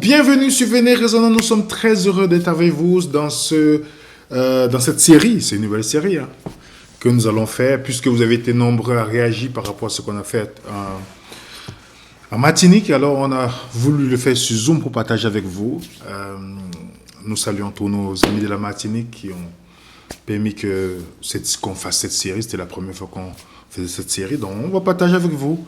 bienvenue sur Venez Raisonnant. Nous sommes très heureux d'être avec vous dans cette série. C'est une nouvelle série que nous allons faire, puisque vous avez été nombreux à réagir par rapport à ce qu'on a fait en Martinique. Alors, on a voulu le faire sur Zoom pour partager avec vous. Nous saluons tous nos amis de la Martinique qui ont permis qu'on fasse cette série. C'était la première fois qu'on faisait cette série. Donc, on va partager avec vous.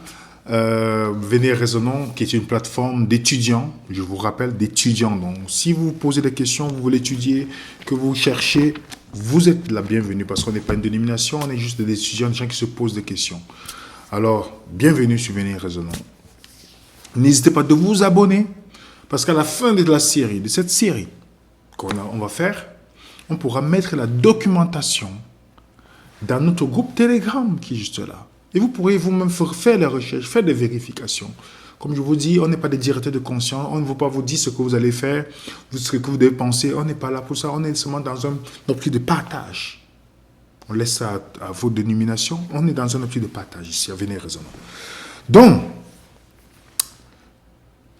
Venez Raisonnant, qui est une plateforme d'étudiants, je vous rappelle, d'étudiants. Donc, si vous posez des questions, vous voulez étudier, que vous cherchez, vous êtes la bienvenue, parce qu'on n'est pas une dénomination, on est juste des étudiants, des gens qui se posent des questions. Alors, bienvenue sur Venez Raisonnant. N'hésitez pas de vous abonner, parce qu'à la fin de la série, de cette série qu'on va faire, on pourra mettre la documentation dans notre groupe Telegram qui est juste là. Et vous pourrez vous-même faire les recherches, faire des vérifications. Comme je vous dis, on n'est pas des directeurs de conscience. On ne veut pas vous dire ce que vous allez faire, ce que vous devez penser. On n'est pas là pour ça. On est seulement dans un optique de partage. On laisse ça à vos dénominations. On est dans un optique de partage ici, à Venez Raisonnant. Donc,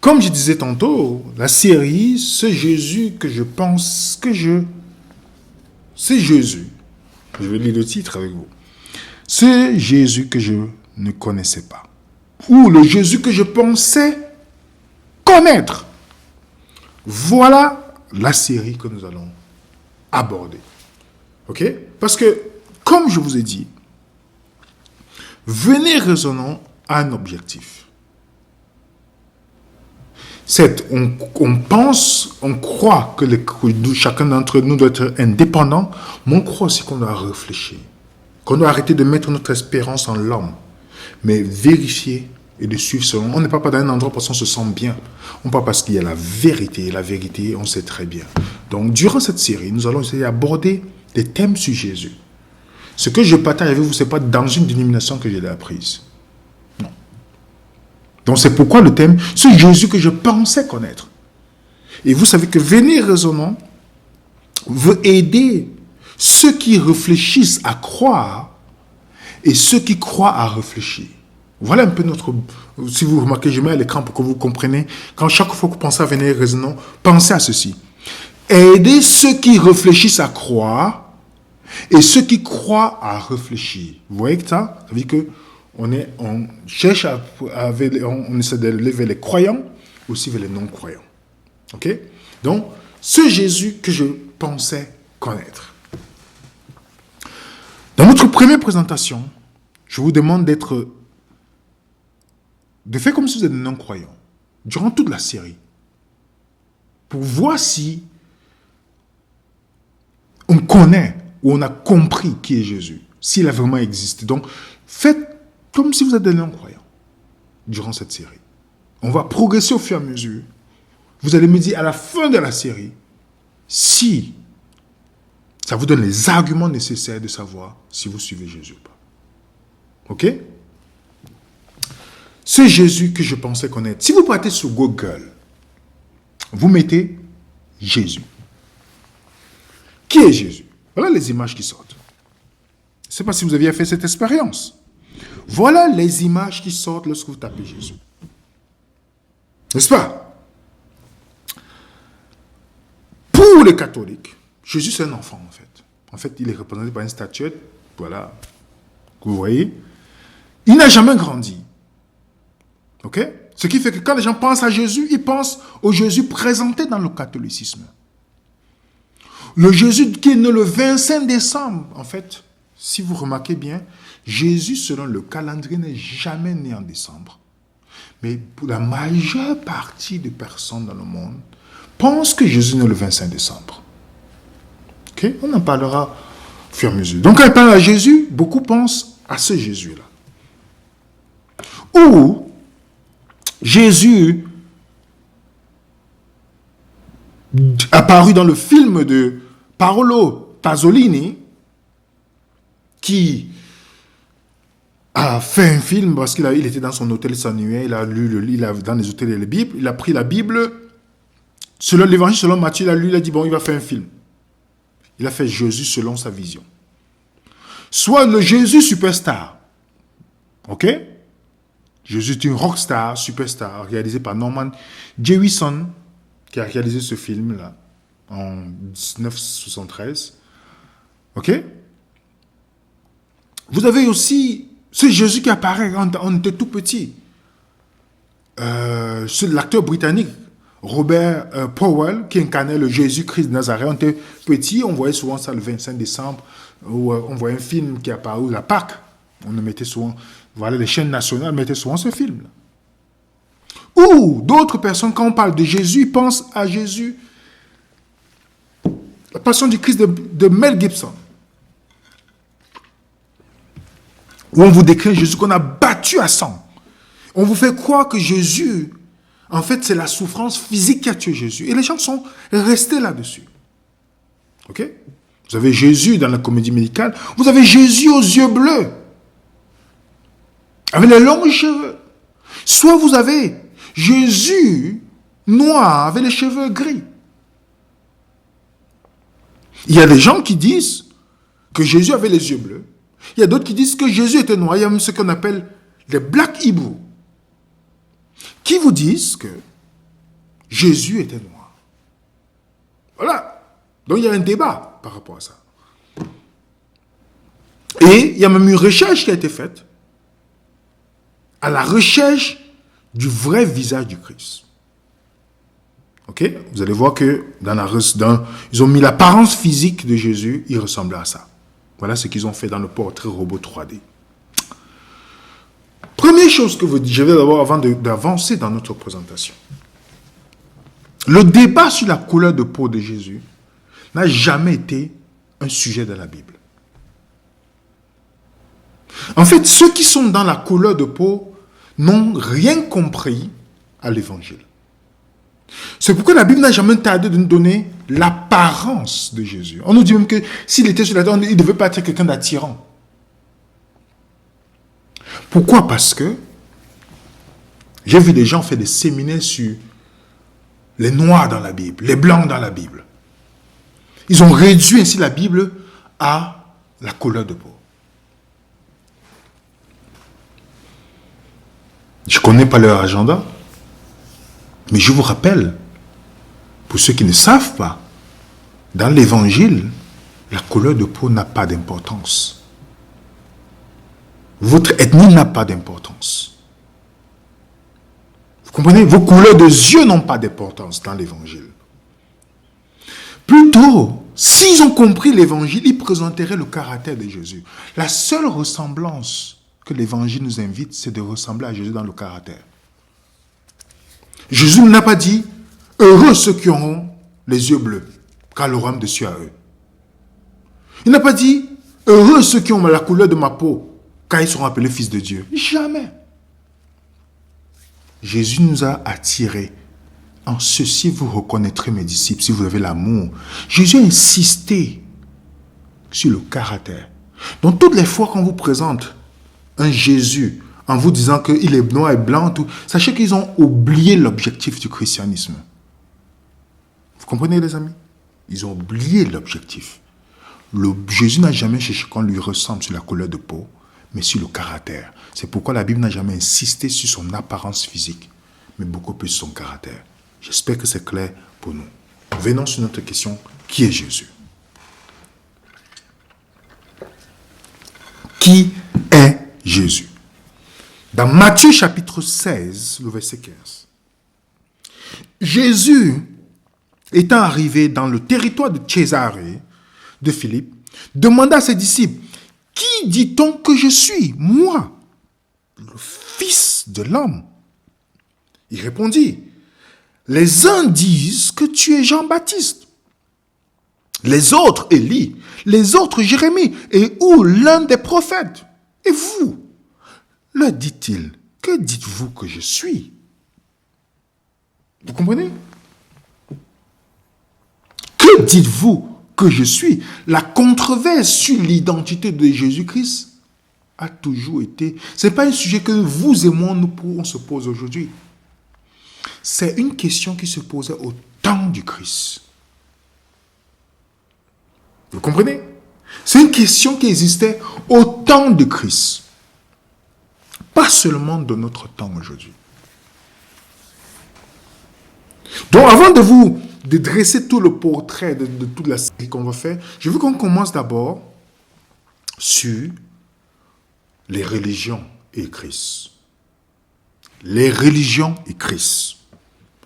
comme je disais tantôt, la série, ce Jésus que je pense c'est Jésus. Je vais lire le titre avec vous. C'est Jésus que je ne connaissais pas. Ou le Jésus que je pensais connaître. Voilà la série que nous allons aborder. OK? Parce que, comme je vous ai dit, Venez Raisonnant a un objectif. On pense, on croit que chacun d'entre nous doit être indépendant, mais on croit aussi qu'on doit réfléchir. Qu'on doit arrêter de mettre notre espérance en l'homme, mais vérifier et de suivre selon. On n'est pas dans un endroit parce qu'on se sent bien. On part parce qu'il y a la vérité. Et la vérité, on sait très bien. Donc, durant cette série, nous allons essayer d'aborder des thèmes sur Jésus. Ce que je partage avec vous, ce n'est pas dans une dénomination que je l'ai apprise. Non. Donc, c'est pourquoi le thème, c'est Jésus que je pensais connaître. Et vous savez que Venez Raisonnant veut aider ceux qui réfléchissent à croire et ceux qui croient à réfléchir. Voilà un peu notre... Si vous remarquez, je mets à l'écran pour que vous compreniez. Quand chaque fois que vous pensez à Venez Raisonnant, pensez à ceci. Aider ceux qui réfléchissent à croire et ceux qui croient à réfléchir. Vous voyez que ça veut dire que on cherche on essaie d'aller vers les croyants, aussi vers les non-croyants. OK? Donc, ce Jésus que je pensais connaître. Dans notre première présentation, je vous demande de faire comme si vous êtes non-croyant, durant toute la série, pour voir si on connaît ou on a compris qui est Jésus, s'il a vraiment existé. Donc, faites comme si vous êtes des non-croyants, durant cette série. On va progresser au fur et à mesure. Vous allez me dire à la fin de la série, si ça vous donne les arguments nécessaires de savoir si vous suivez Jésus ou pas. OK? C'est Jésus que je pensais connaître. Si vous partez sur Google, vous mettez Jésus. Qui est Jésus? Voilà les images qui sortent. Je ne sais pas si vous aviez fait cette expérience. Voilà les images qui sortent lorsque vous tapez Jésus. N'est-ce pas? Pour les catholiques, Jésus, c'est un enfant, en fait. En fait, il est représenté par une statuette, voilà, que vous voyez. Il n'a jamais grandi. OK? Ce qui fait que quand les gens pensent à Jésus, ils pensent au Jésus présenté dans le catholicisme. Le Jésus qui est né le 25 décembre, en fait, si vous remarquez bien, Jésus, selon le calendrier, n'est jamais né en décembre. Mais pour la majeure partie des personnes dans le monde, pensent que Jésus est né le 25 décembre. Okay? On en parlera au fur et à mesure. Donc, quand il parle à Jésus, beaucoup pensent à ce Jésus-là. Ou Jésus apparu dans le film de Paolo Pasolini, qui a fait un film parce qu'il était dans son hôtel sanuaire, il a lu dans les hôtels la Bible, il a pris la Bible, selon l'évangile, selon Matthieu, il a dit, bon, il va faire un film. Il a fait Jésus selon sa vision. Soit le Jésus superstar. OK? Jésus est une rockstar, superstar, réalisé par Norman Jewison, qui a réalisé ce film-là en 1973. Ok? Vous avez aussi ce Jésus qui apparaît quand on était tout petit. C'est l'acteur britannique Robert Powell qui incarnait le Jésus-Christ de Nazareth. On était petit, on voyait souvent ça le 25 décembre, où on voyait un film qui apparaît, ou la Pâque. On le mettait souvent, voilà, les chaînes nationales mettaient souvent ce film-là. Ou d'autres personnes, quand on parle de Jésus, pensent à Jésus, la Passion du Christ de Mel Gibson, où on vous décrit Jésus qu'on a battu à sang. On vous fait croire que Jésus, en fait, c'est la souffrance physique qui a tué Jésus. Et les gens sont restés là-dessus. Ok? Vous avez Jésus dans la comédie médicale. Vous avez Jésus aux yeux bleus, avec les longs cheveux. Soit vous avez Jésus noir, avec les cheveux gris. Il y a des gens qui disent que Jésus avait les yeux bleus. Il y a d'autres qui disent que Jésus était noir. Il y a même ce qu'on appelle les Black Hebrew, qui vous disent que Jésus était noir. Voilà. Donc il y a un débat par rapport à ça. Et il y a même une recherche qui a été faite à la recherche du vrai visage du Christ. Ok? Vous allez voir que ils ont mis l'apparence physique de Jésus, il ressemblait à ça. Voilà ce qu'ils ont fait dans le portrait robot 3D. Première chose que je vais d'abord, avant d'avancer dans notre présentation. Le débat sur la couleur de peau de Jésus n'a jamais été un sujet de la Bible. En fait, ceux qui sont dans la couleur de peau n'ont rien compris à l'évangile. C'est pourquoi la Bible n'a jamais tardé de nous donner l'apparence de Jésus. On nous dit même que s'il était sur la terre, il ne devait pas être quelqu'un d'attirant. Pourquoi? Parce que j'ai vu des gens faire des séminaires sur les noirs dans la Bible, les blancs dans la Bible. Ils ont réduit ainsi la Bible à la couleur de peau. Je ne connais pas leur agenda, mais je vous rappelle, pour ceux qui ne savent pas, dans l'évangile, la couleur de peau n'a pas d'importance. Votre ethnie n'a pas d'importance. Vous comprenez? Vos couleurs de yeux n'ont pas d'importance dans l'évangile. Plutôt, s'ils ont compris l'évangile, ils présenteraient le caractère de Jésus. La seule ressemblance que l'évangile nous invite, c'est de ressembler à Jésus dans le caractère. Jésus n'a pas dit « Heureux ceux qui auront les yeux bleus, car le royaume de Dieu à eux. » Il n'a pas dit « Heureux ceux qui ont la couleur de ma peau, car ils seront appelés fils de Dieu. » Jamais. Jésus nous a attirés. En ceci, vous reconnaîtrez mes disciples, si vous avez l'amour. Jésus a insisté sur le caractère. Donc, toutes les fois qu'on vous présente un Jésus en vous disant qu'il est noir et blanc, tout, sachez qu'ils ont oublié l'objectif du christianisme. Vous comprenez, les amis? Ils ont oublié l'objectif. Jésus n'a jamais cherché qu'on lui ressemble sur la couleur de peau, mais sur le caractère. C'est pourquoi la Bible n'a jamais insisté sur son apparence physique, mais beaucoup plus sur son caractère. J'espère que c'est clair pour nous. Venons sur notre question, qui est Jésus? Qui est Jésus? Dans Matthieu chapitre 16, le verset 15. Jésus, étant arrivé dans le territoire de Césarée de Philippe, demanda à ses disciples, « Qui dit-on que je suis, moi, le Fils de l'homme ?» Il répondit, « Les uns disent que tu es Jean-Baptiste, les autres Élie, les autres Jérémie, et ou l'un des prophètes. Et vous, leur dit-il, que dites-vous que je suis? » Vous comprenez? Que dites-vous que je suis? La controverse sur l'identité de Jésus-Christ a toujours été... Ce n'est pas un sujet que vous et moi, on se pose aujourd'hui. C'est une question qui se posait au temps du Christ. Vous comprenez? C'est une question qui existait au temps de Christ. Pas seulement de notre temps aujourd'hui. Donc, avant de dresser tout le portrait de toute la série qu'on va faire, je veux qu'on commence d'abord sur les religions et Christ. Les religions et Christ.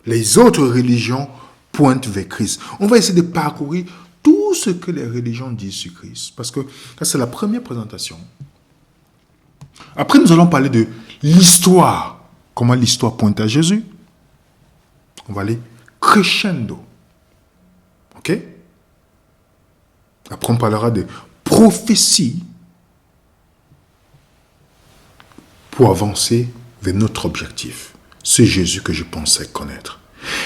Les autres religions pointent vers Christ. On va essayer de parcourir tout ce que les religions disent sur Christ. Parce que ça, c'est la première présentation. Après, nous allons parler de l'histoire. Comment l'histoire pointe à Jésus. On va aller crescendo. OK? Après, on parlera de prophétie pour avancer vers notre objectif. C'est Jésus que je pensais connaître.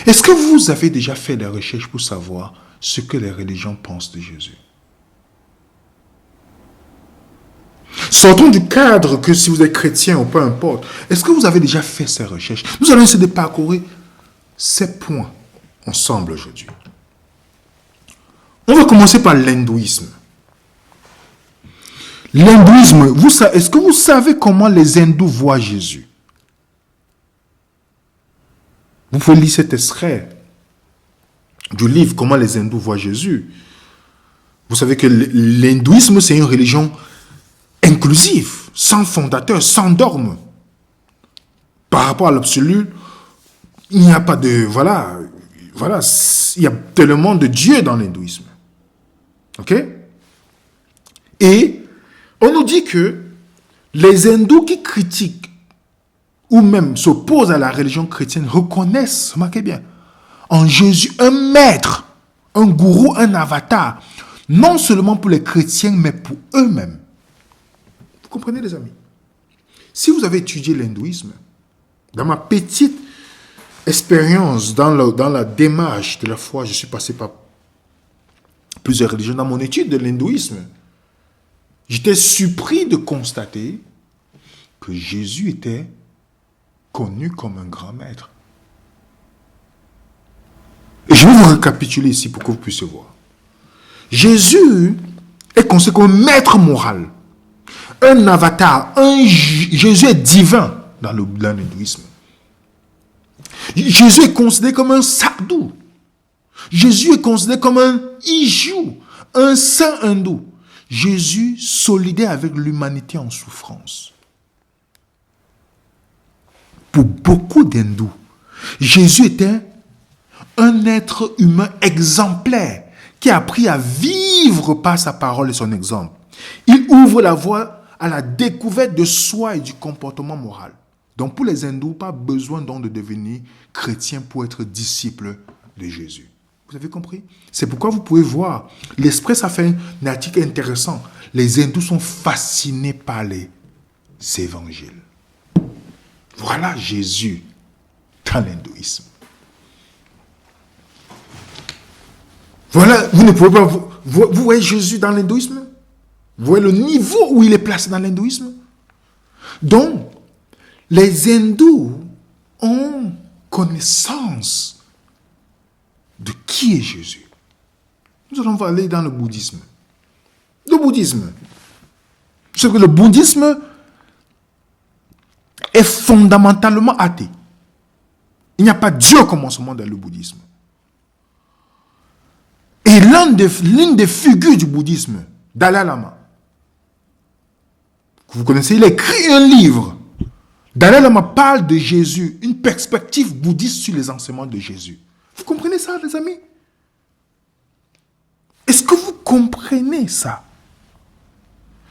Est-ce que vous avez déjà fait des recherches pour savoir ce que les religions pensent de Jésus? Sortons du cadre que si vous êtes chrétien ou peu importe. Est-ce que vous avez déjà fait ces recherches? Nous allons essayer de parcourir ces points ensemble aujourd'hui. On va commencer par l'hindouisme. L'hindouisme, est-ce que vous savez comment les hindous voient Jésus? Vous pouvez lire cet extrait du livre Comment les hindous voient Jésus. Vous savez que l'hindouisme, c'est une religion inclusive, sans fondateur, sans dogme. Par rapport à l'absolu, il n'y a pas de... Voilà, il y a tellement de dieux dans l'hindouisme. OK? Et on nous dit que les hindous qui critiquent ou même s'opposent à la religion chrétienne reconnaissent, remarquez bien, en Jésus un maître, un gourou, un avatar, non seulement pour les chrétiens, mais pour eux-mêmes. Vous comprenez, les amis? Si vous avez étudié l'hindouisme, dans ma petite expérience, dans la démarche de la foi, je suis passé par plusieurs religions. Dans mon étude de l'hindouisme, j'étais surpris de constater que Jésus était connu comme un grand maître. Et je vais vous récapituler ici pour que vous puissiez voir. Jésus est considéré comme un maître moral, un avatar, Jésus est divin dans l'hindouisme. Jésus est considéré comme un sadhu. Jésus est considéré comme un iju, un saint hindou. Jésus solidaire avec l'humanité en souffrance. Pour beaucoup d'hindous, Jésus était un être humain exemplaire qui a appris à vivre par sa parole et son exemple. Il ouvre la voie à la découverte de soi et du comportement moral. Donc pour les hindous, pas besoin donc de devenir chrétien pour être disciple de Jésus. Vous avez compris? C'est pourquoi vous pouvez voir, l'Express a fait un article intéressant. Les hindous sont fascinés par les évangiles. Voilà Jésus dans l'hindouisme. Voilà, vous ne pouvez pas... Vous voyez Jésus dans l'hindouisme? Vous voyez le niveau où il est placé dans l'hindouisme? Donc, les hindous ont connaissance de qui est Jésus. Nous allons aller dans le bouddhisme. Le bouddhisme. C'est que le bouddhisme est fondamentalement athée. Il n'y a pas Dieu au commencement dans le bouddhisme. Et l'une des figures du bouddhisme, Dalai Lama, que vous connaissez, il a écrit un livre. Dalai Lama parle de Jésus, une perspective bouddhiste sur les enseignements de Jésus. Vous comprenez ça, les amis? Est-ce que vous comprenez ça?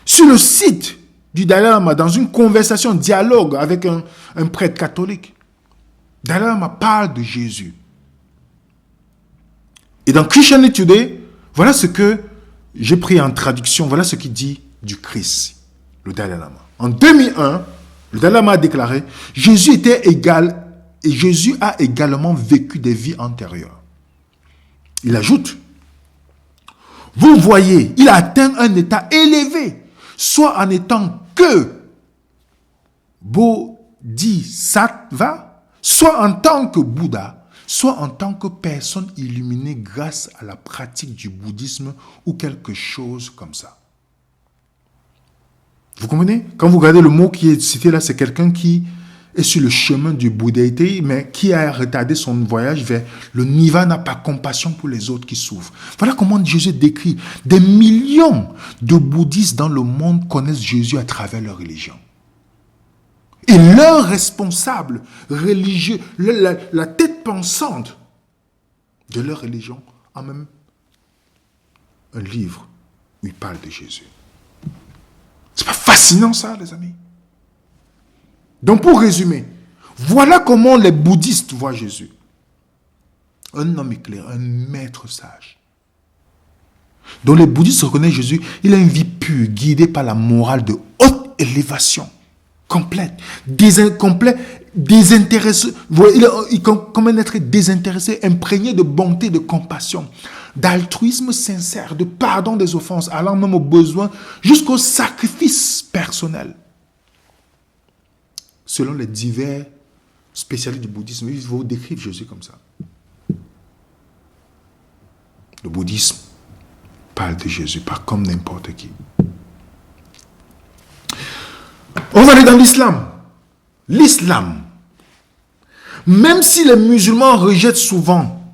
Sur le site du Dalai Lama, dans une conversation, dialogue avec un prêtre catholique, Dalai Lama parle de Jésus. Et dans Christianity Today, voilà ce que j'ai pris en traduction, voilà ce qu'il dit du Christ, le Dalai Lama. En 2001, le Dalai Lama a déclaré, Jésus était égal et Jésus a également vécu des vies antérieures. Il ajoute, vous voyez, il a atteint un état élevé, soit en étant que Bodhisattva, soit en tant que Bouddha, soit en tant que personne illuminée grâce à la pratique du bouddhisme ou quelque chose comme ça. Vous comprenez? Quand vous regardez le mot qui est cité là, c'est quelqu'un qui est sur le chemin du bouddhéité, mais qui a retardé son voyage vers le nirvana par compassion pour les autres qui souffrent. Voilà comment Jésus décrit. Des millions de bouddhistes dans le monde connaissent Jésus à travers leur religion. Et leur responsable religieux, la tête pensante de leur religion, a même un livre où il parle de Jésus. C'est pas fascinant ça, les amis? Donc pour résumer, voilà comment les bouddhistes voient Jésus. Un homme éclairé, un maître sage. Donc les bouddhistes reconnaissent Jésus, il a une vie pure, guidée par la morale de haute élévation, complète, désintéressé. Il comme un être désintéressé, imprégné de bonté, de compassion, d'altruisme sincère, de pardon des offenses, allant même aux besoins, jusqu'au sacrifice personnel. Selon les divers spécialistes du bouddhisme, ils vont décrire Jésus comme ça. Le bouddhisme parle de Jésus, pas comme n'importe qui. On va aller dans l'islam. L'islam, même si les musulmans rejettent souvent,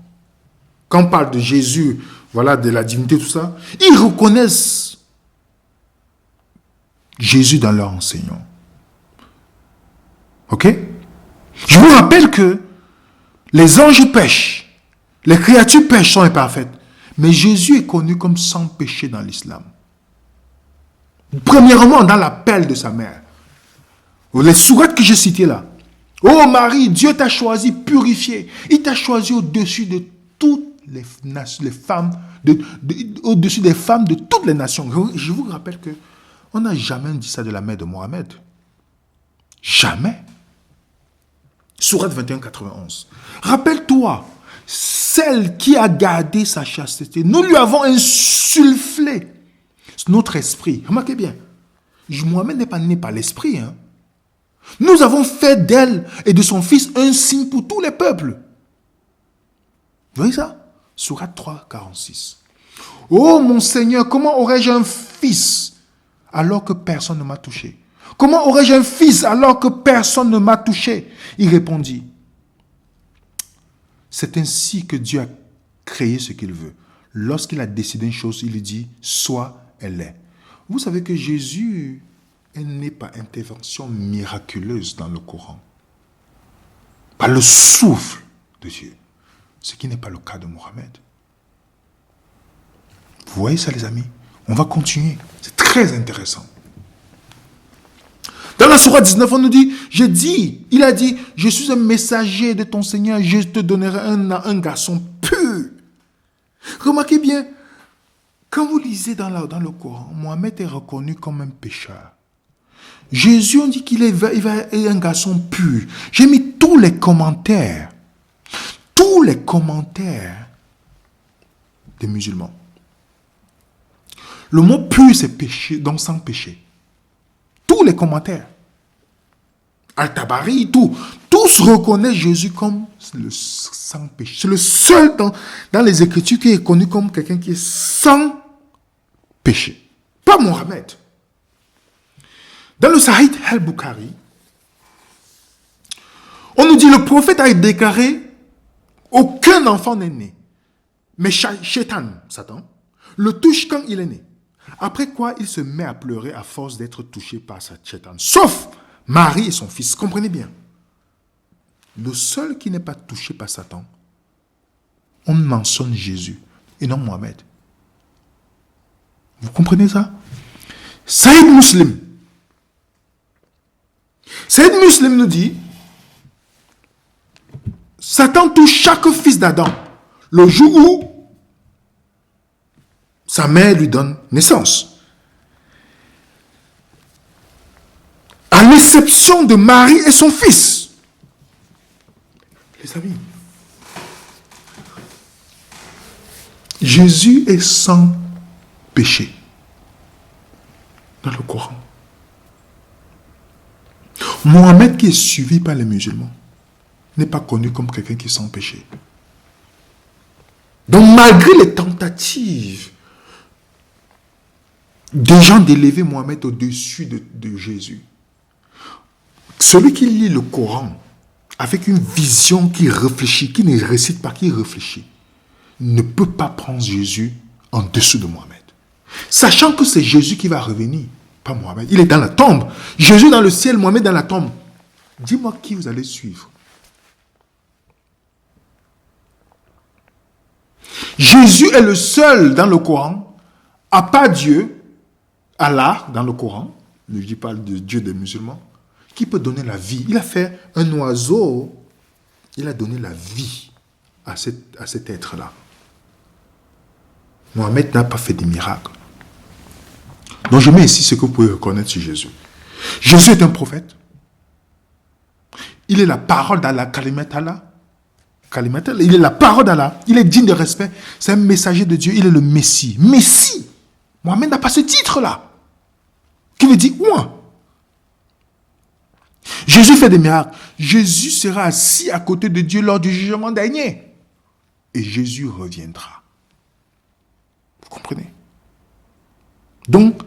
quand on parle de Jésus, voilà, de la divinité, tout ça, ils reconnaissent Jésus dans leur enseignement. Ok? Je vous rappelle que les anges pêchent, les créatures pêchent, sont imparfaites. Mais Jésus est connu comme sans péché dans l'islam. Premièrement, dans l'appel de sa mère. Les sourates que j'ai citées là. Oh Marie, Dieu t'a choisi purifié. Il t'a choisi au-dessus de toutes les femmes, au-dessus des femmes de toutes les nations. Je vous rappelle que on n'a jamais dit ça de la mère de Mohamed. Jamais. Sourate 21, 91. Rappelle-toi, celle qui a gardé sa chasteté, nous lui avons insufflé notre esprit. Remarquez bien, Mohamed n'est pas né par l'esprit. Hein. Nous avons fait d'elle et de son fils un signe pour tous les peuples. Vous voyez ça? Sourate 3, 46. Oh mon Seigneur, comment aurais-je un fils alors que personne ne m'a touché? Comment aurais-je un fils alors que personne ne m'a touché? Il répondit, c'est ainsi que Dieu a créé ce qu'il veut. Lorsqu'il a décidé une chose, il dit, soit elle est. Vous savez que Jésus est né par intervention miraculeuse dans le Coran. Par le souffle de Dieu. Ce qui n'est pas le cas de Mohammed. Vous voyez ça, les amis? On va continuer. C'est très intéressant. Dans la sourate 19, on nous dit, il a dit, je suis un messager de ton Seigneur, je te donnerai un garçon pur. Remarquez bien, quand vous lisez dans le Coran, Mohammed est reconnu comme un pécheur. Jésus, on dit qu'il est un garçon pur. J'ai mis tous les commentaires des musulmans. Le mot pur, c'est péché, donc sans péché. Tous les commentaires. Al-Tabari, tous reconnaissent Jésus comme le sans péché. C'est le seul dans les Écritures qui est connu comme quelqu'un qui est sans péché. Pas Mohammed. Dans le Sahih al-Bukhari, on nous dit le prophète a déclaré aucun enfant n'est né. Mais Shaitan, Satan, le touche quand il est né. Après quoi, il se met à pleurer à force d'être touché par sa Shaitan. Sauf Marie et son fils. Comprenez bien. Le seul qui n'est pas touché par Satan, on mentionne Jésus et non Mohammed. Vous comprenez ça? Saïd Muslim. Saïd Muslim nous dit, Satan touche chaque fils d'Adam le jour où sa mère lui donne naissance. À l'exception de Marie et son fils. Les amis, Jésus est sans péché dans le Coran. Mohammed, qui est suivi par les musulmans, n'est pas connu comme quelqu'un qui est sans péché. Donc malgré les tentatives des gens d'élever Mohammed au-dessus de Jésus, Celui qui lit le Coran avec une vision qui réfléchit, qui ne récite pas, qui réfléchit, ne peut pas prendre Jésus en dessous de Mohammed. Sachant que c'est Jésus qui va revenir, pas Mohammed. Il est dans la tombe. Jésus dans le ciel, Mohammed dans la tombe. Dis-moi qui vous allez suivre. Jésus est le seul dans le Coran, à part Dieu, Allah dans le Coran, je parle de Dieu des musulmans, qui peut donner la vie. Il a fait un oiseau, il a donné la vie à cet être-là. Mohammed n'a pas fait des miracles. Donc je mets ici ce que vous pouvez reconnaître sur Jésus. Jésus est un prophète. Il est la parole d'Allah, Kalimat Allah. Il est la parole d'Allah. Il est digne de respect. C'est un messager de Dieu. Il est le Messie. Messie. Mohammed n'a pas ce titre-là. Qui veut dire moi. Jésus fait des miracles. Jésus sera assis à côté de Dieu lors du jugement dernier. Et Jésus reviendra. Vous comprenez? Donc,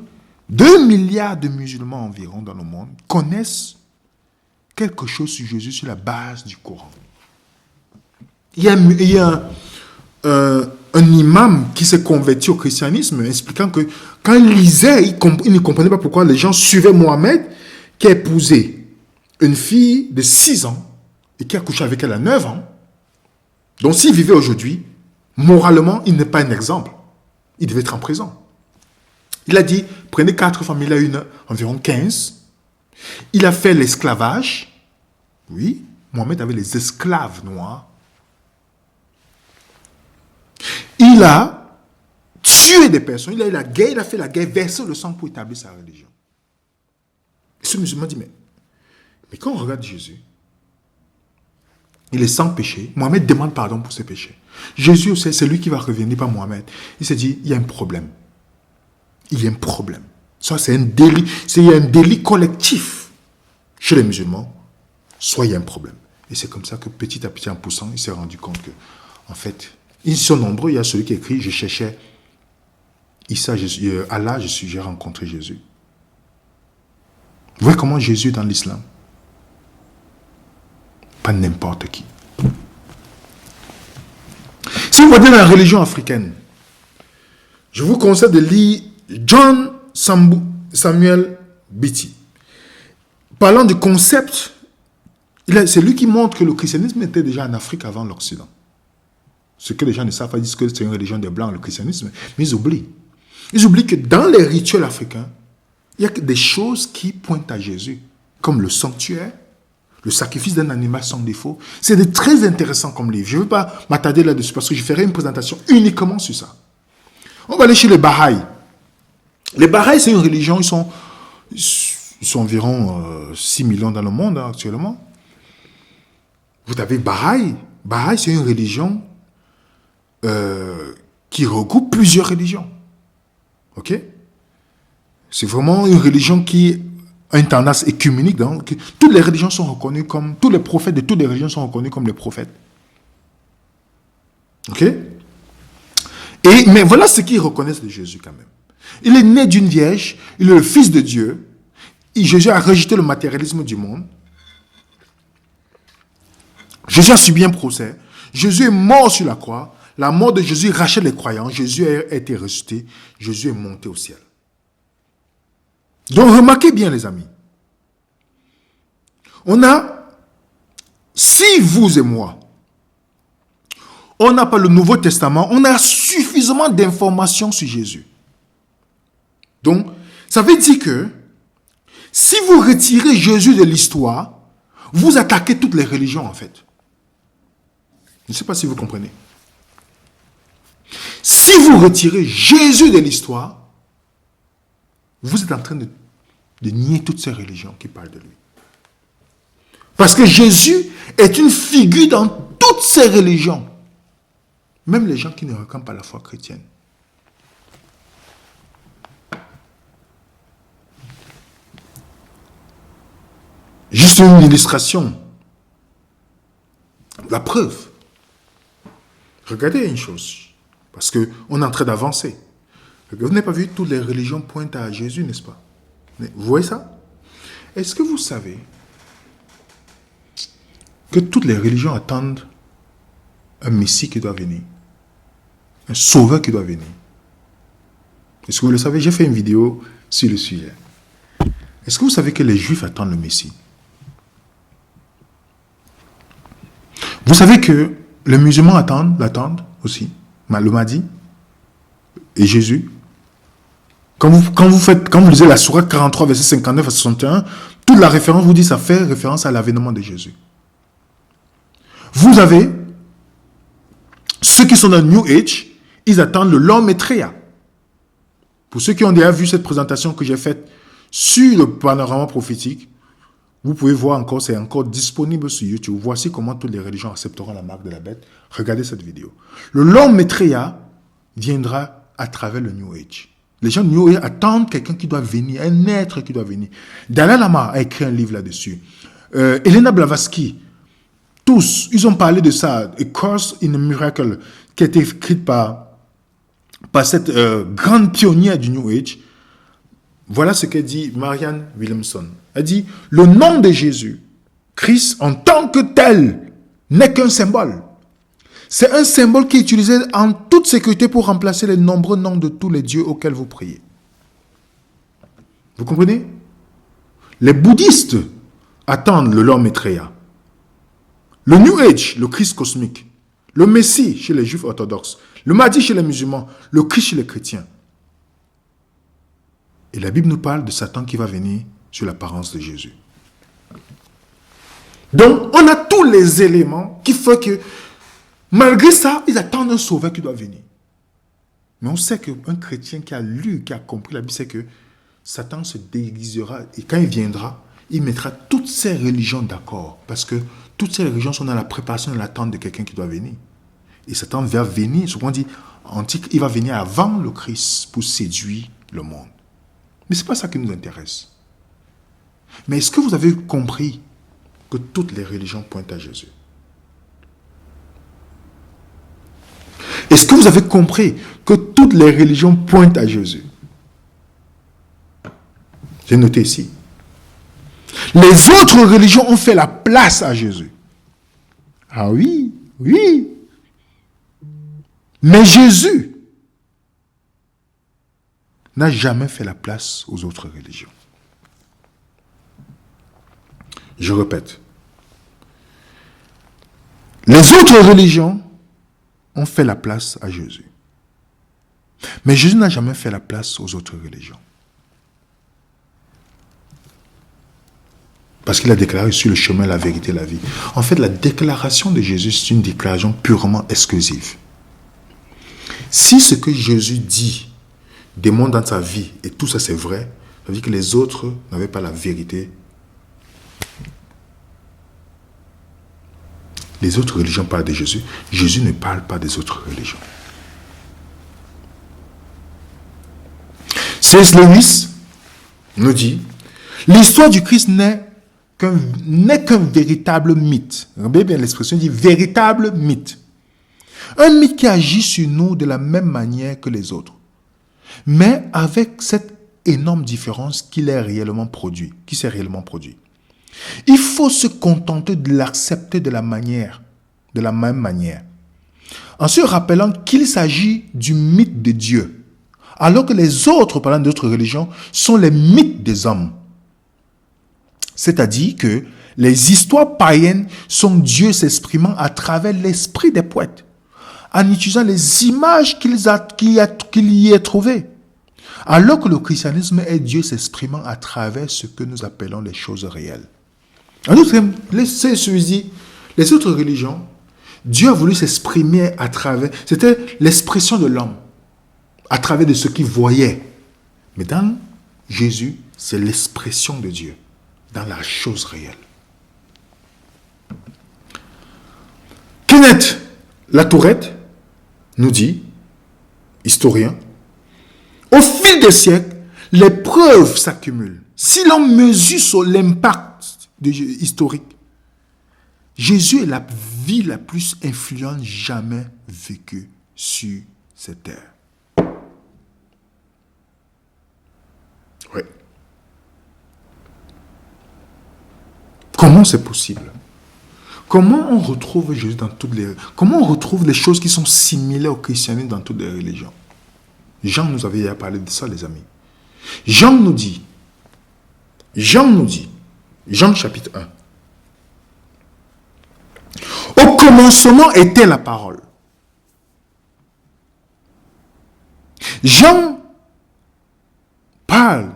2 milliards de musulmans environ dans le monde connaissent quelque chose sur Jésus sur la base du Coran. Il y a un imam qui s'est converti au christianisme expliquant que quand il lisait, il ne comprenait pas pourquoi les gens suivaient Mohammed qui a épousé une fille de 6 ans et qui a couché avec elle à 9 ans. Donc s'il vivait aujourd'hui, moralement, il n'est pas un exemple. Il devait être en prison. Il a dit, prenez 4 femmes, il a eu environ 15. Il a fait l'esclavage. Oui, Mohammed avait les esclaves noirs. Il a tué des personnes. Il a eu la guerre, il a fait la guerre, versé le sang pour établir sa religion. Et ce musulman dit, mais quand on regarde Jésus, il est sans péché. Mohammed demande pardon pour ses péchés. Jésus, c'est lui qui va revenir, pas Mohammed. Il s'est dit, il y a un problème. Il y a un problème. Ça, c'est un délit. Il y a un délit collectif chez les musulmans. Soit il y a un problème. Et c'est comme ça que petit à petit, en poussant, il s'est rendu compte que, en fait, ils sont nombreux. Il y a celui qui écrit, je cherchais Issa, Allah, j'ai rencontré Jésus. Vous voyez comment Jésus est dans l'islam? Pas n'importe qui. Si vous regardez la religion africaine, je vous conseille de lire John Samuel Beatty. Parlant du concept, c'est lui qui montre que le christianisme était déjà en Afrique avant l'Occident. Ce que les gens ne savent pas, ils disent que c'est une religion des Blancs, le christianisme, mais ils oublient. Ils oublient que dans les rituels africains, il y a des choses qui pointent à Jésus, comme le sanctuaire, le sacrifice d'un animal sans défaut. C'est très intéressant comme livre. Je ne veux pas m'attarder là-dessus parce que je ferai une présentation uniquement sur ça. On va aller chez les Bahaïs. Les Bahaïs, c'est une religion, ils sont environ 6 millions dans le monde actuellement. Vous avez Bahaï. Bahaï, c'est une religion qui regroupe plusieurs religions. Ok? C'est vraiment une religion qui a une tendance écuménique. Donc, toutes les religions sont reconnues comme... Tous les prophètes de toutes les religions sont reconnus comme les prophètes. Ok? Mais voilà ce qu'ils reconnaissent de Jésus quand même. Il est né d'une vierge, il est le fils de Dieu. Jésus a rejeté le matérialisme du monde. Jésus a subi un procès. Jésus est mort sur la croix. La mort de Jésus rachète les croyants. Jésus a été ressuscité. Jésus est monté au ciel. Donc remarquez bien les amis. Si vous et moi, on n'a pas le Nouveau Testament, on a suffisamment d'informations sur Jésus. Donc, ça veut dire que si vous retirez Jésus de l'histoire, vous attaquez toutes les religions en fait. Je ne sais pas si vous comprenez. Si vous retirez Jésus de l'histoire, vous êtes en train de nier toutes ces religions qui parlent de lui. Parce que Jésus est une figure dans toutes ces religions. Même les gens qui ne réclament pas la foi chrétienne. Juste une illustration. La preuve. Regardez une chose. Parce qu'on est en train d'avancer. Vous n'avez pas vu, toutes les religions pointent à Jésus, n'est-ce pas? Vous voyez ça? Est-ce que vous savez que toutes les religions attendent un Messie qui doit venir, un sauveur qui doit venir. Est-ce que vous le savez? J'ai fait une vidéo sur le sujet. Est-ce que vous savez que les Juifs attendent le Messie? Vous savez que les musulmans l'attendent aussi, le Mahdi et Jésus. Quand vous lisez la sourate 43, verset 59 à 61, toute la référence vous dit ça fait référence à l'avènement de Jésus. Vous avez ceux qui sont dans le New Age, ils attendent le long Maitreya. Pour ceux qui ont déjà vu cette présentation que j'ai faite sur le panorama prophétique, vous pouvez voir encore, c'est encore disponible sur YouTube. Voici comment toutes les religions accepteront la marque de la bête. Regardez cette vidéo. Le long Maitreya viendra à travers le New Age. Les gens du New Age attendent quelqu'un qui doit venir, un être qui doit venir. Dalai Lama a écrit un livre là-dessus. Elena Blavatsky, tous, ils ont parlé de ça. A Course in a Miracle, qui a été écrite par cette grande pionnière du New Age. Voilà ce qu'a dit Marianne Williamson. Elle dit, le nom de Jésus, Christ en tant que tel, n'est qu'un symbole. C'est un symbole qui est utilisé en toute sécurité pour remplacer les nombreux noms de tous les dieux auxquels vous priez. Vous comprenez? Les bouddhistes attendent le Lord Maitreya. Le New Age, le Christ cosmique. Le Messie chez les juifs orthodoxes. Le Mahdi chez les musulmans. Le Christ chez les chrétiens. Et la Bible nous parle de Satan qui va venir sur l'apparence de Jésus. Donc, on a tous les éléments qui font que, malgré ça, ils attendent un sauveur qui doit venir. Mais on sait qu'un chrétien qui a lu, qui a compris la Bible, sait que Satan se déguisera et quand il viendra, il mettra toutes ces religions d'accord. Parce que toutes ces religions sont dans la préparation et l'attente de quelqu'un qui doit venir. Et Satan va venir, souvent dit, antique, il va venir avant le Christ pour séduire le monde. Mais ce n'est pas ça qui nous intéresse. Mais est-ce que vous avez compris que toutes les religions pointent à Jésus? Est-ce que vous avez compris que toutes les religions pointent à Jésus? J'ai noté ici. Les autres religions ont fait la place à Jésus. Ah oui, oui. Mais Jésus n'a jamais fait la place aux autres religions. Je répète. Les autres religions ont fait la place à Jésus. Mais Jésus n'a jamais fait la place aux autres religions. Parce qu'il a déclaré sur le chemin, la vérité, la vie. En fait, la déclaration de Jésus, c'est une déclaration purement exclusive. Si ce que Jésus dit démontre dans sa vie, et tout ça c'est vrai, ça veut dire que les autres n'avaient pas la vérité. Les autres religions parlent de Jésus. Jésus ne parle pas des autres religions. C.S. Lewis nous dit, l'histoire du Christ n'est qu'un véritable mythe. Regardez bien l'expression, dit véritable mythe. Un mythe qui agit sur nous de la même manière que les autres, mais avec cette énorme différence qu'il est réellement produit, qui s'est réellement produit. Il faut se contenter de l'accepter de la même manière, en se rappelant qu'il s'agit du mythe de Dieu, alors que les autres, parlant d'autres religions, sont les mythes des hommes. C'est-à-dire que les histoires païennes sont Dieu s'exprimant à travers l'esprit des poètes, en utilisant les images qu'il y a trouvées. Alors que le christianisme est Dieu s'exprimant à travers ce que nous appelons les choses réelles. En d'autres termes, les autres religions, Dieu a voulu s'exprimer à travers, c'était l'expression de l'homme, à travers de ce qu'il voyait. Mais dans Jésus, c'est l'expression de Dieu, dans la chose réelle. Kenneth Latourette nous dit, historien, au fil des siècles, les preuves s'accumulent. Si l'on mesure sur l'impact historique, Jésus est la vie la plus influente jamais vécue sur cette terre. Oui. Comment c'est possible? Comment on retrouve Jésus dans toutes les... Comment on retrouve les choses qui sont similaires au christianisme dans toutes les religions? Jean nous avait parlé de ça, les amis. Jean nous dit, Jean chapitre 1. Au commencement était la parole. Jean parle.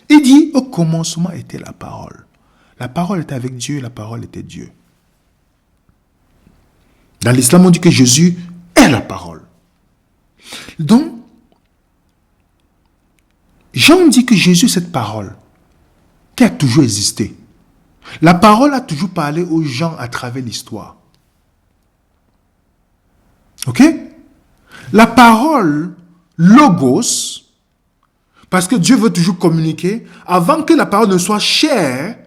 Il dit, au commencement était la parole. La parole était avec Dieu, la parole était Dieu. Dans l'islam, on dit que Jésus est la parole. Donc, Jean dit que Jésus est cette parole qui a toujours existé. La parole a toujours parlé aux gens à travers l'histoire. Ok? La parole, logos, parce que Dieu veut toujours communiquer, avant que la parole ne soit chère,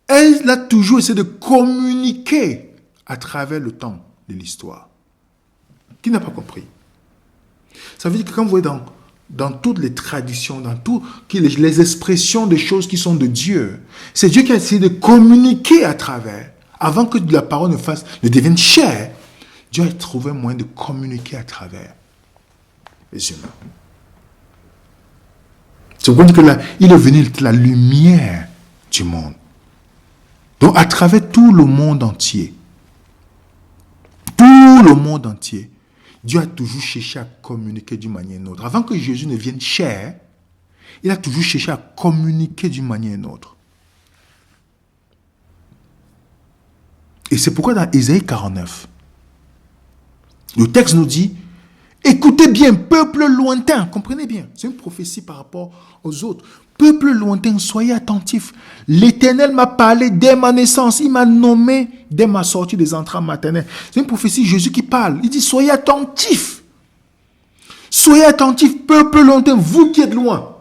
elle a toujours essayé de communiquer à travers le temps de l'histoire. Qui n'a pas compris? Ça veut dire que quand vous voyez dans toutes les traditions, dans toutes les expressions des choses qui sont de Dieu, c'est Dieu qui a essayé de communiquer à travers. Avant que la parole ne devienne chère, Dieu a trouvé un moyen de communiquer à travers les humains. C'est pour dire qu'il est venu être la lumière du monde. Donc, à travers tout le monde entier, Dieu a toujours cherché à communiquer d'une manière ou d'une autre. Avant que Jésus ne vienne chair, il a toujours cherché à communiquer d'une manière ou d'une autre. Et c'est pourquoi dans Ésaïe 49, le texte nous dit, écoutez bien, peuple lointain, comprenez bien, c'est une prophétie par rapport aux autres. Peuple lointain, soyez attentifs. L'Éternel m'a parlé dès ma naissance. Il m'a nommé dès ma sortie des entrailles maternelles. C'est une prophétie, Jésus qui parle. Il dit, soyez attentifs. Soyez attentifs, peuple lointain, vous qui êtes loin.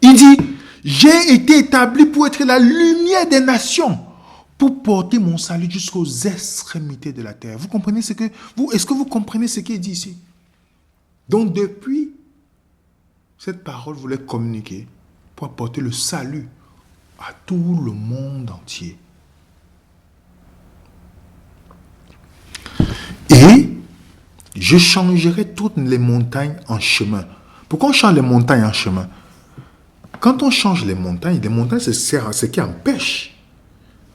Il dit, j'ai été établi pour être la lumière des nations, pour porter mon salut jusqu'aux extrémités de la terre. Vous comprenez est-ce que vous comprenez ce qu'il dit ici? Donc depuis, cette parole voulait communiquer pour apporter le salut à tout le monde entier. Et je changerai toutes les montagnes en chemin. Pourquoi on change les montagnes en chemin? Quand on change les montagnes, c'est ce qui empêche.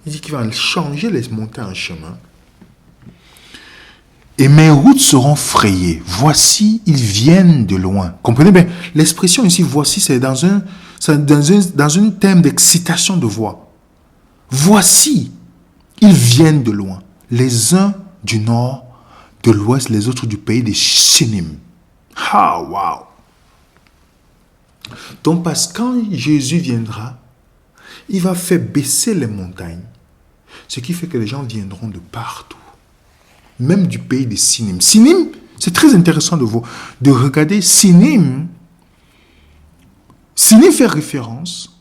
Il dit qu'il va changer les montagnes en chemin. Et mes routes seront frayées. Voici, ils viennent de loin. Comprenez bien, l'expression ici, voici, c'est dans un thème d'excitation de voix. Voici, ils viennent de loin. Les uns du nord, de l'ouest, les autres du pays des Sinim. Ah, waouh! Donc, parce que quand Jésus viendra, il va faire baisser les montagnes. Ce qui fait que les gens viendront de partout. Même du pays des Sinim. Sinim, c'est très intéressant de regarder Sinim. Sinim fait référence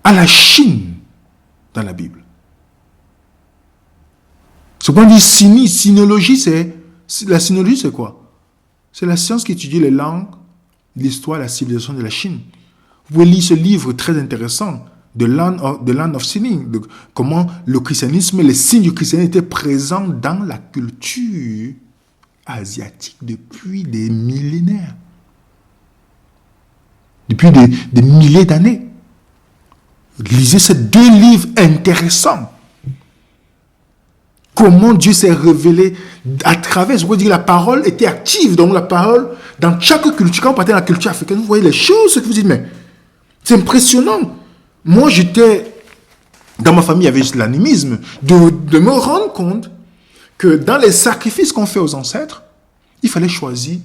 à la Chine dans la Bible. Ce qu'on dit sinologie, la sinologie, c'est quoi? C'est la science qui étudie les langues, l'histoire, la civilisation de la Chine. Vous pouvez lire ce livre très intéressant, The Land of Sinning, de comment le christianisme, les signes du christianisme étaient présents dans la culture asiatique depuis des millénaires. Depuis des milliers d'années. Lisez ces deux livres intéressants. Comment Dieu s'est révélé à travers, je veux dire, la parole était active. Donc la parole, dans chaque culture, quand on partait de la culture africaine, vous voyez les choses, que vous dites, mais c'est impressionnant. Moi, dans ma famille, il y avait l'animisme, de me rendre compte que dans les sacrifices qu'on fait aux ancêtres, il fallait choisir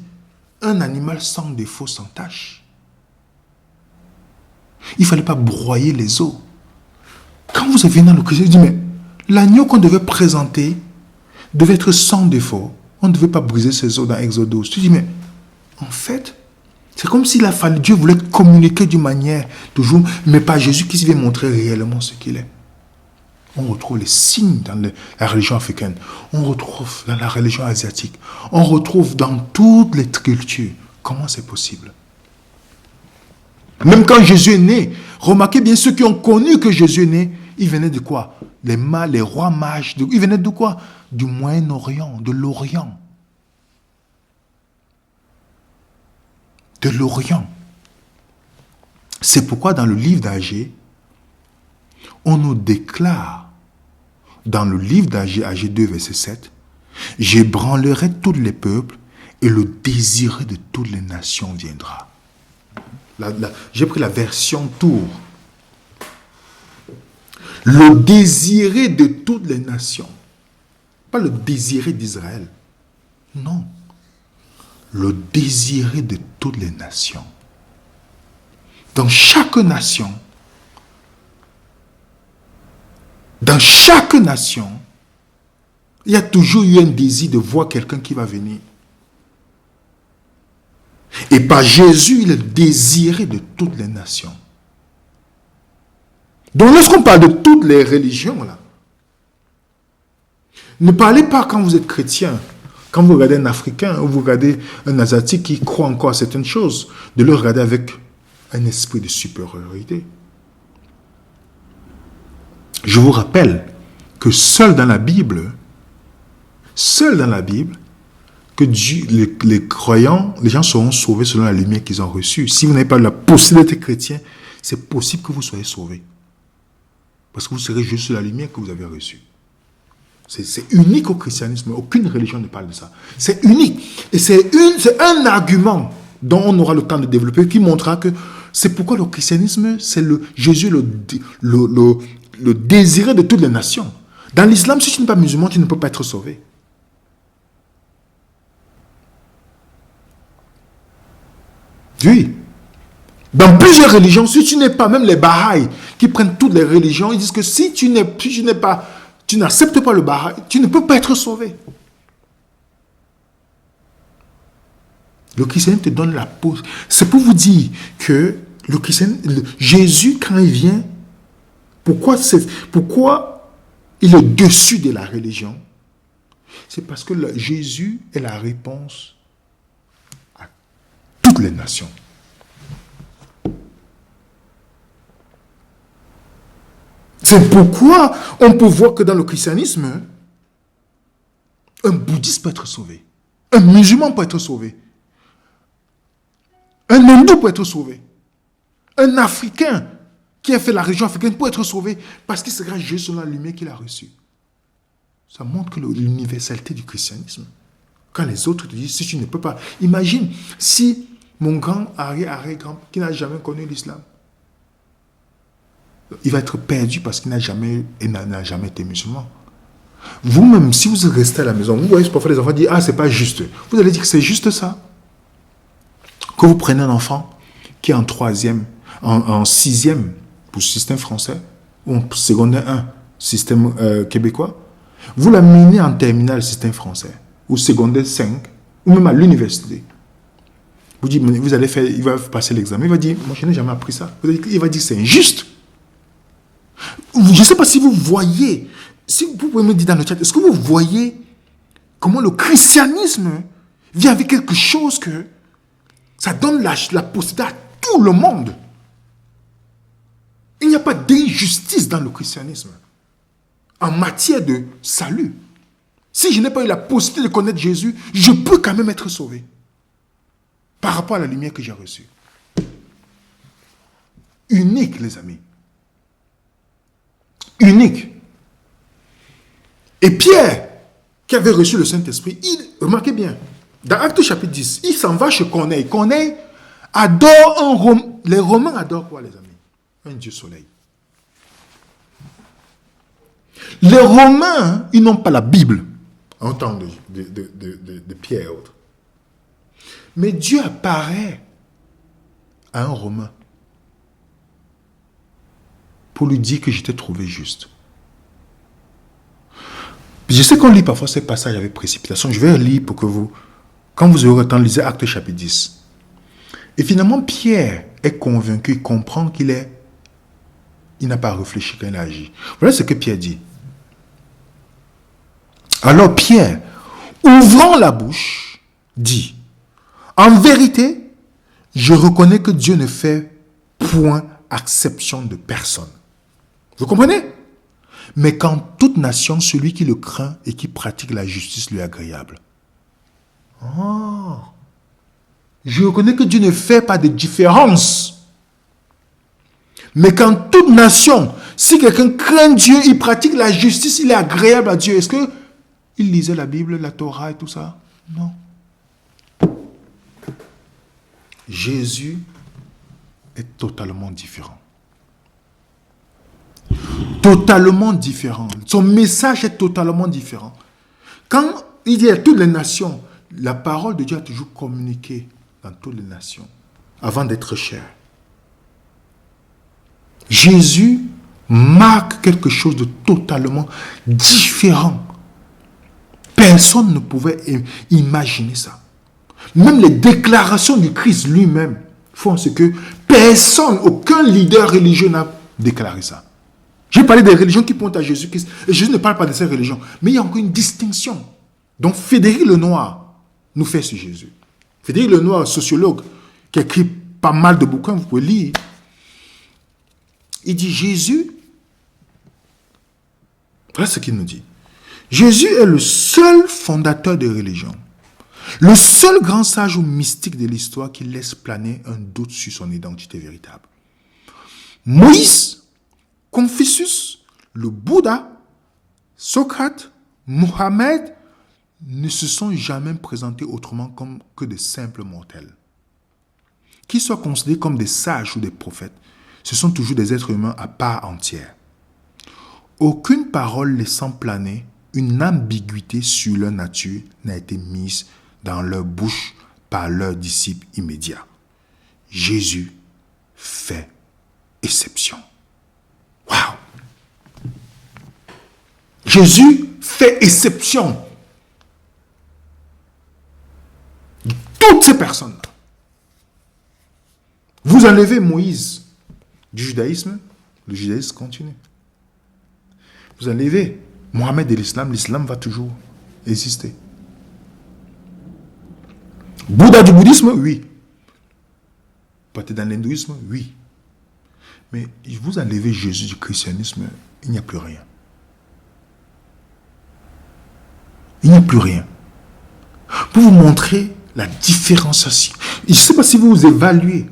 un animal sans défaut, sans tache. Il ne fallait pas broyer les os. Quand vous avez dans le christianisme, vous dites, mais l'agneau qu'on devait présenter devait être sans défaut. On ne devait pas briser ses os dans Exode 12. Tu dis, mais en fait, c'est comme s'il a fallu, Dieu voulait communiquer d'une manière toujours, mais pas Jésus qui vient montrer réellement ce qu'il est. On retrouve les signes dans la religion africaine, on retrouve dans la religion asiatique, on retrouve dans toutes les cultures. Comment c'est possible? Même quand Jésus est né, remarquez bien ceux qui ont connu que Jésus est né, ils venaient de quoi? Les rois mages, ils venaient de quoi? Du Moyen-Orient, de l'Orient. De l'Orient. C'est pourquoi dans le livre d'Agé, on nous déclare, dans le livre d'Agé, Agé 2, verset 7, « J'ébranlerai tous les peuples et le désir de toutes les nations viendra. » J'ai pris la version Tours. Le désiré de toutes les nations. Pas le désiré d'Israël. Non. Le désiré de toutes les nations. Dans chaque nation, il y a toujours eu un désir de voir quelqu'un qui va venir. Et par Jésus, il est désiré de toutes les nations. Donc lorsqu'on parle de toutes les religions, là, ne parlez pas quand vous êtes chrétien, quand vous regardez un Africain ou vous regardez un Asiatique qui croit encore à certaines choses, de le regarder avec un esprit de supériorité. Je vous rappelle que seul dans la Bible, que Dieu, les croyants, les gens seront sauvés selon la lumière qu'ils ont reçue. Si vous n'avez pas la possibilité d'être chrétien, c'est possible que vous soyez sauvés. Parce que vous serez juste la lumière que vous avez reçue. C'est unique au christianisme. Aucune religion ne parle de ça. C'est unique. Et c'est un argument dont on aura le temps de développer qui montrera que c'est pourquoi le christianisme, c'est Jésus le désiré de toutes les nations. Dans l'islam, si tu n'es pas musulman, tu ne peux pas être sauvé. Oui. Dans plusieurs religions, si tu n'es pas, même les Bahaïs, qui prennent toutes les religions, ils disent que si tu n'acceptes pas le Bahaï, tu ne peux pas être sauvé. Le christianisme te donne la pause. C'est pour vous dire que le christianisme, Jésus, quand il vient, pourquoi il est au-dessus de la religion? C'est parce que Jésus est la réponse à toutes les nations. C'est pourquoi on peut voir que dans le christianisme, un bouddhiste peut être sauvé. Un musulman peut être sauvé. Un hindou peut être sauvé. Un Africain qui a fait la religion africaine peut être sauvé parce qu'il se grâce juste sur la lumière qu'il a reçue. Ça montre que l'universalité du christianisme. Quand les autres te disent, si tu ne peux pas. Imagine si mon grand arrière-grand qui n'a jamais connu l'islam, il va être perdu parce qu'il n'a jamais été musulman. Vous-même, si vous restez à la maison, vous voyez parfois les enfants dire, ah, c'est pas juste. Vous allez dire que c'est juste ça. Que vous prenez un enfant qui est en 3e, en 6e pour le système français, ou en secondaire 1, système québécois, vous l'amenez en terminale système français, ou secondaire 5, ou même à l'université. Vous dites, vous allez faire, il va passer l'examen, il va dire, moi je n'ai jamais appris ça. Il va dire, c'est injuste. Je ne sais pas si vous voyez, si vous pouvez me dire dans le chat, est-ce que vous voyez comment le christianisme vient avec quelque chose que ça donne la possibilité à tout le monde. Il n'y a pas d'injustice dans le christianisme en matière de salut. Si je n'ai pas eu la possibilité de connaître Jésus, je peux quand même être sauvé par rapport à la lumière que j'ai reçue. Unique, les amis. Unique. Et Pierre, qui avait reçu le Saint-Esprit, remarquez bien, dans Actes chapitre 10, il s'en va chez Corneille. Corneille adore les Romains adorent quoi, les amis? Un Dieu soleil. Les Romains, ils n'ont pas la Bible en temps de Pierre et autres. Mais Dieu apparaît à un Romain pour lui dire que j'étais trouvé juste. Je sais qu'on lit parfois ces passages avec précipitation. Je vais lire pour que vous, quand vous aurez le temps, lisez Actes chapitre 10. Et finalement, Pierre est convaincu, il comprend il n'a pas réfléchi quand il a agi. Voilà ce que Pierre dit. Alors Pierre, ouvrant la bouche, dit, en vérité, je reconnais que Dieu ne fait point acception de personne. Vous comprenez? Mais qu'en toute nation, celui qui le craint et qui pratique la justice lui est agréable. Oh. Je reconnais que Dieu ne fait pas de différence. Mais qu'en toute nation, si quelqu'un craint Dieu, il pratique la justice, il est agréable à Dieu. Est-ce que il lisait la Bible, la Torah et tout ça? Non. Jésus est totalement différent. Totalement différent. Son message est totalement différent. Quand il dit à toutes les nations, la parole de Dieu a toujours communiqué dans toutes les nations avant d'être cher. Jésus marque quelque chose de totalement différent. Personne ne pouvait imaginer ça. Même les déclarations du Christ lui-même font ce que personne, aucun leader religieux n'a déclaré ça. J'ai parlé des religions qui pointent à Jésus-Christ. Et Jésus ne parle pas de ces religions. Mais il y a encore une distinction. Donc Frédéric Lenoir nous fait sur Jésus. Frédéric Lenoir, sociologue, qui a écrit pas mal de bouquins, vous pouvez lire. Il dit Jésus, voilà ce qu'il nous dit. Jésus est le seul fondateur de religion. Le seul grand sage ou mystique de l'histoire qui laisse planer un doute sur son identité véritable. Moïse, Confucius, le Bouddha, Socrate, Mohammed ne se sont jamais présentés autrement que de simples mortels. Qu'ils soient considérés comme des sages ou des prophètes, ce sont toujours des êtres humains à part entière. Aucune parole laissant planer une ambiguïté sur leur nature n'a été mise dans leur bouche par leurs disciples immédiats. Jésus fait exception. Waouh! Jésus fait exception. Toutes ces personnes-là. Vous enlevez Moïse du judaïsme, le judaïsme continue. Vous enlevez Mohammed de l'islam, l'islam va toujours exister. Bouddha du bouddhisme, oui. Peut-être dans l'hindouisme, oui. Mais vous enlevez Jésus du christianisme, il n'y a plus rien. Il n'y a plus rien. Pour vous montrer la différenciation. Je ne sais pas si vous évaluez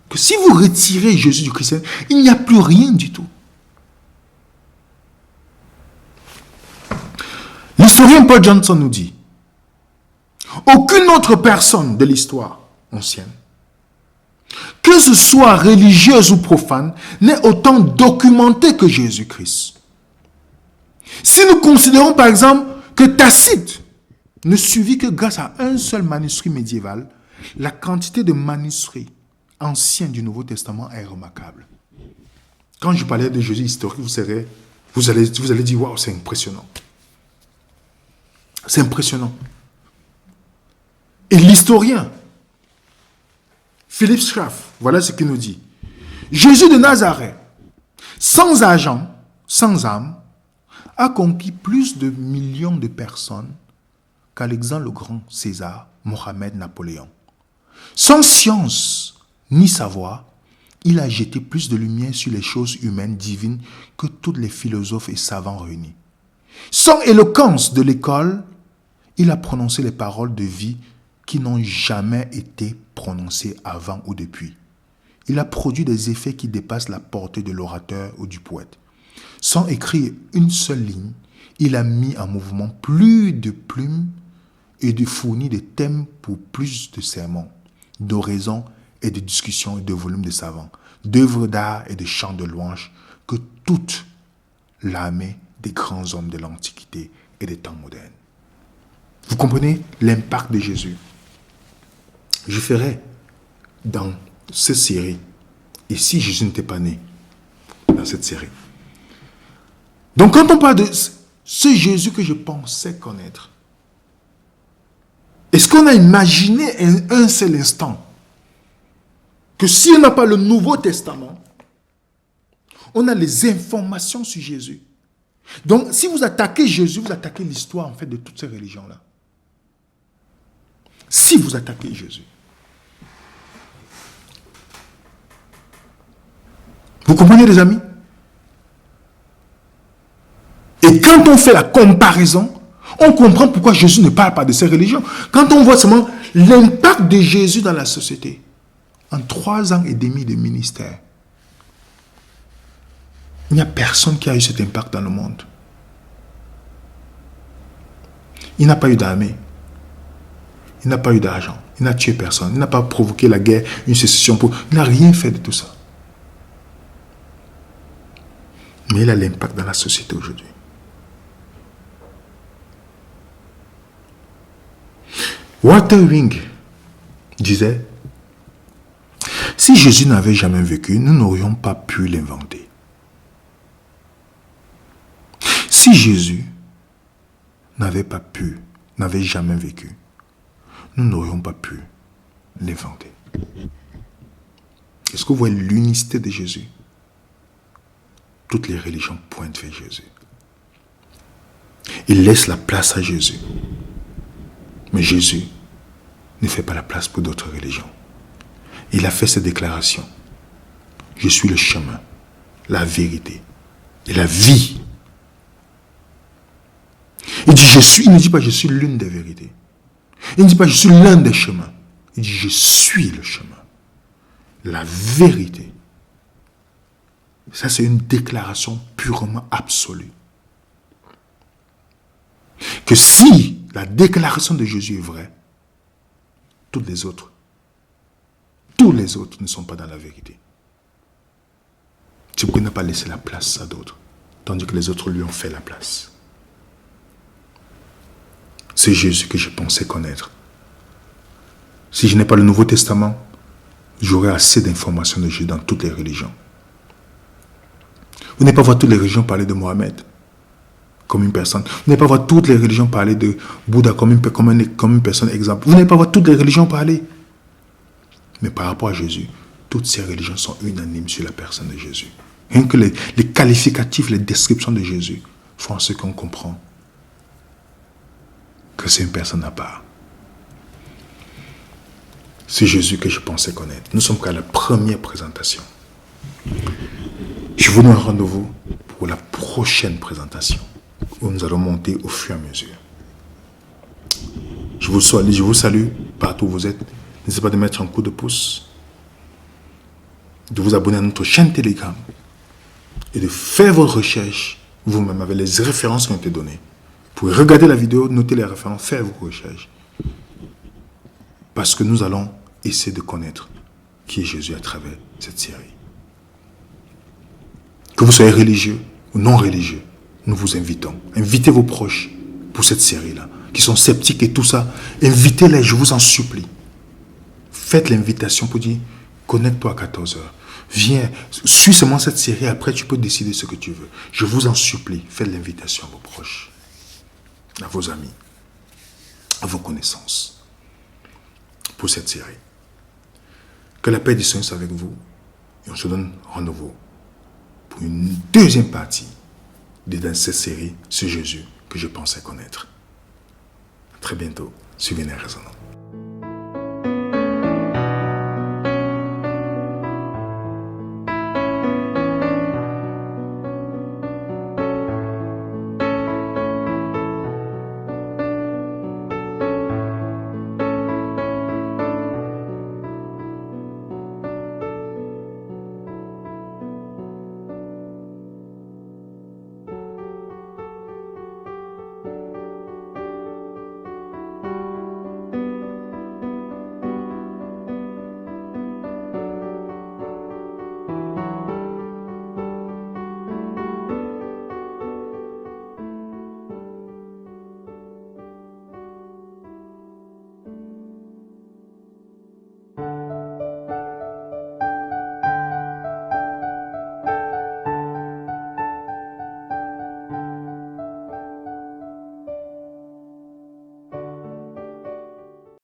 que si vous retirez Jésus du christianisme, il n'y a plus rien du tout. L'historien Paul Johnson nous dit, aucune autre personne de l'histoire ancienne, que ce soit religieuse ou profane, n'est autant documentée que Jésus-Christ. Si nous considérons par exemple que Tacite ne suivit que grâce à un seul manuscrit médiéval, la quantité de manuscrits anciens du Nouveau Testament est remarquable. Quand je parlais de Jésus historique, vous allez dire, waouh, c'est impressionnant. C'est impressionnant. Et l'historien, Philippe Schaff, voilà ce qu'il nous dit. Jésus de Nazareth, sans argent, sans âme, a conquis plus de millions de personnes qu'Alexandre le Grand, César, Mohammed, Napoléon. Sans science ni savoir, il a jeté plus de lumière sur les choses humaines divines que tous les philosophes et savants réunis. Sans éloquence de l'école, il a prononcé les paroles de vie qui n'ont jamais été prononcées avant ou depuis. Il a produit des effets qui dépassent la portée de l'orateur ou du poète. Sans écrire une seule ligne, il a mis en mouvement plus de plumes et de fournir des thèmes pour plus de sermons, d'oraisons et de discussions et de volumes de savants, d'œuvres d'art et de chants de louanges que toute l'armée des grands hommes de l'Antiquité et des temps modernes. Vous comprenez l'impact de Jésus? Je ferai dans cette série, et si Jésus n'était pas né dans cette série. Donc quand on parle de ce Jésus que je pensais connaître, est-ce qu'on a imaginé un seul instant que si on n'a pas le Nouveau Testament, on a les informations sur Jésus? Donc si vous attaquez Jésus, vous attaquez l'histoire en fait de toutes ces religions-là. Si vous attaquez Jésus. Vous comprenez, les amis? Et quand on fait la comparaison, on comprend pourquoi Jésus ne parle pas de ces religions. Quand on voit seulement l'impact de Jésus dans la société, en 3 ans et demi de ministère, il n'y a personne qui a eu cet impact dans le monde. Il n'a pas eu d'armée. Il n'a pas eu d'argent. Il n'a tué personne. Il n'a pas provoqué la guerre, une sécession. Il n'a rien fait de tout ça. Mais il a l'impact dans la société aujourd'hui. Walter Wing disait, si Jésus n'avait jamais vécu, nous n'aurions pas pu l'inventer. Si Jésus n'avait jamais vécu, nous n'aurions pas pu l'inventer. Est-ce que vous voyez l'unicité de Jésus? Toutes les religions pointent vers Jésus. Ils laissent la place à Jésus. Mais Jésus ne fait pas la place pour d'autres religions. Il a fait cette déclaration. Je suis le chemin, la vérité et la vie. Il dit il ne dit pas je suis l'une des vérités. Il ne dit pas je suis l'un des chemins. Il dit je suis le chemin, la vérité. Ça, c'est une déclaration purement absolue. Que si la déclaration de Jésus est vraie, tous les autres ne sont pas dans la vérité. C'est pourquoi il n'a pas laissé la place à d'autres, tandis que les autres lui ont fait la place. C'est Jésus que je pensais connaître. Si je n'ai pas le Nouveau Testament, j'aurai assez d'informations de Jésus dans toutes les religions. Vous n'allez pas voir toutes les religions parler de Mohamed comme une personne. Vous n'allez pas voir toutes les religions parler de Bouddha comme une personne exemple. Vous n'allez pas voir toutes les religions parler. Mais par rapport à Jésus, toutes ces religions sont unanimes sur la personne de Jésus. Rien que les qualificatifs, les descriptions de Jésus font en ce qu'on comprend que c'est une personne à part. C'est Jésus que je pensais connaître. Nous sommes qu'à la première présentation. Je vous donne un rendez-vous pour la prochaine présentation, où nous allons monter au fur et à mesure. Je vous salue partout où vous êtes. N'hésitez pas de mettre un coup de pouce, de vous abonner à notre chaîne Telegram et de faire vos recherches vous-même avec les références qui ont été données. Vous pouvez regarder la vidéo, noter les références, faire vos recherches. Parce que nous allons essayer de connaître qui est Jésus à travers cette série. Que vous soyez religieux ou non religieux, nous vous invitons. Invitez vos proches pour cette série-là, qui sont sceptiques et tout ça. Invitez-les, je vous en supplie. Faites l'invitation pour dire, connecte-toi à 14h. Viens, suis seulement cette série, après tu peux décider ce que tu veux. Je vous en supplie, faites l'invitation à vos proches, à vos amis, à vos connaissances, pour cette série. Que la paix du Seigneur soit avec vous, et on se donne rendez-vous pour une deuxième partie de cette série sur Jésus que je pensais connaître. À très bientôt sur Vénère Raisonnant.